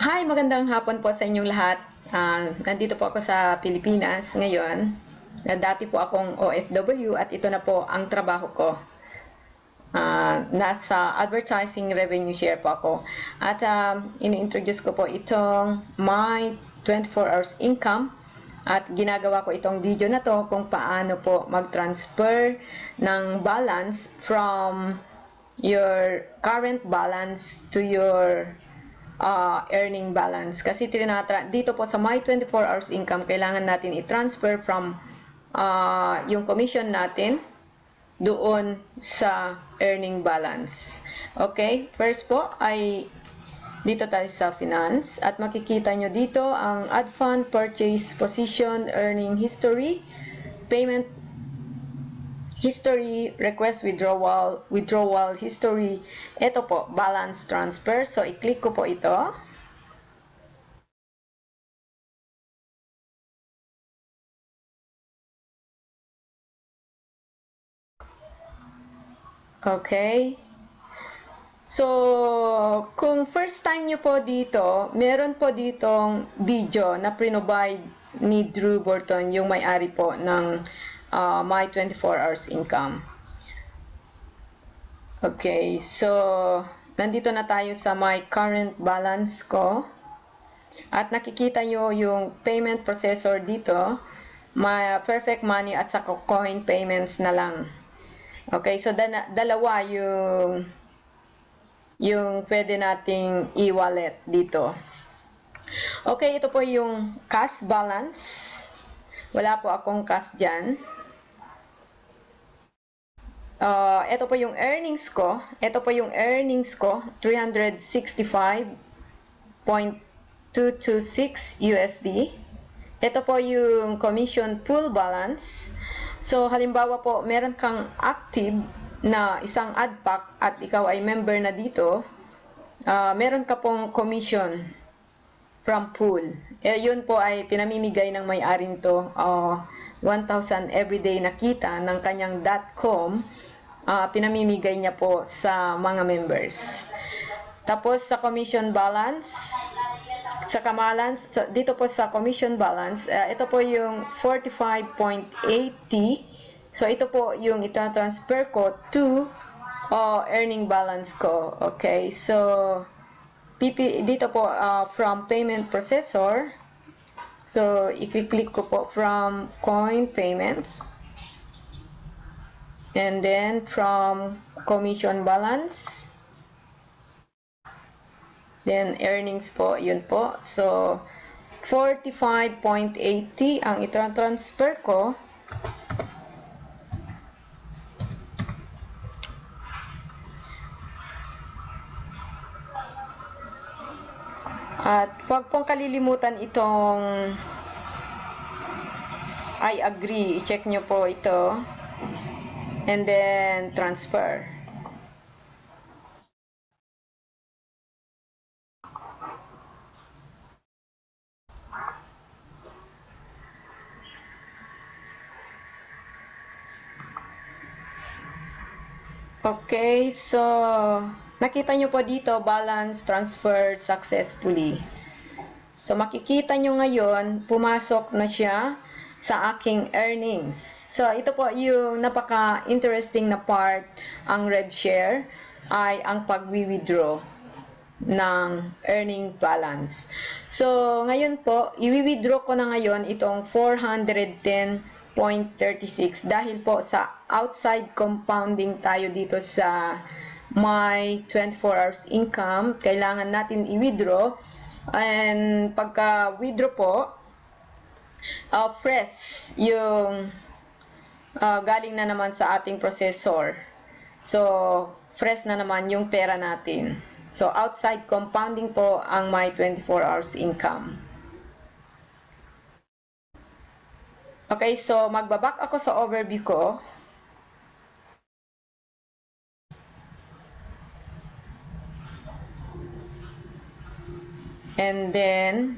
Hi, magandang hapon po sa inyong lahat. Nandito po ako sa Pilipinas ngayon. Dati po akong OFW at ito na po ang trabaho ko. Nasa advertising revenue share po ako. At ini-introduce ko po itong my 24 hours income. At ginagawa ko itong video na to kung paano po mag-transfer ng balance from your current balance to your earning balance. Kasi dito po sa my 24 hours income, kailangan natin i-transfer from yung commission natin doon sa earning balance. Okay, first po ay dito tayo sa finance at makikita nyo dito ang add fund, purchase, position, earning history, payment history, request withdrawal, withdrawal history. Ito po, balance transfer. So, i-click ko po ito. Okay. So, kung first time nyo po dito, meron po ditong video na provide ni Drew Burton, yung may-ari po ng My 24 Hours Income. Okay, so, nandito na tayo sa my current balance ko. At nakikita nyo yung payment processor dito, may perfect money at sa coin payments na lang. Okay, so dalawa yung pwede nating e-wallet dito. Okay, ito po yung cash balance. Wala po akong cash dyan. Ito po yung earnings ko. Ito po yung earnings ko, 365.226 USD. Ito po yung commission pool balance. So, halimbawa po, meron kang active na isang ad pack at ikaw ay member na dito, meron ka pong commission from pool. Yun po ay pinamimigay ng may-ari nito, 1,000 everyday na kita ng kanyang .com, pinamimigay niya po sa mga members. Tapos sa commission balance, dito po sa commission balance, ito po yung 45.80. So ito po yung ita-transfer ko to earning balance ko. Okay, so dito po from payment processor, so i-click ko po from coin payments, and then from commission balance, then earnings po, yun po. So 45.80 ang ita-transfer ko. At huwag pong kalilimutan itong I agree. I-check nyo po ito. And then transfer. Okay, so nakita nyo po dito, balance transfer successfully. So makikita nyo ngayon, pumasok na siya sa aking earnings. So ito po yung napaka-interesting na part, ang RevShare ay ang pag-withdraw ng earning balance. So ngayon po, i-withdraw ko na ngayon itong 410.36 dahil po sa outside compounding tayo dito sa my 24 hours income, kailangan natin i-withdraw. And pagka-withdraw po, fresh yung galing na naman sa ating processor. So, fresh na naman yung pera natin. So, outside compounding po ang my 24 hours income. Okay, so magbaback ako sa overview ko. And then,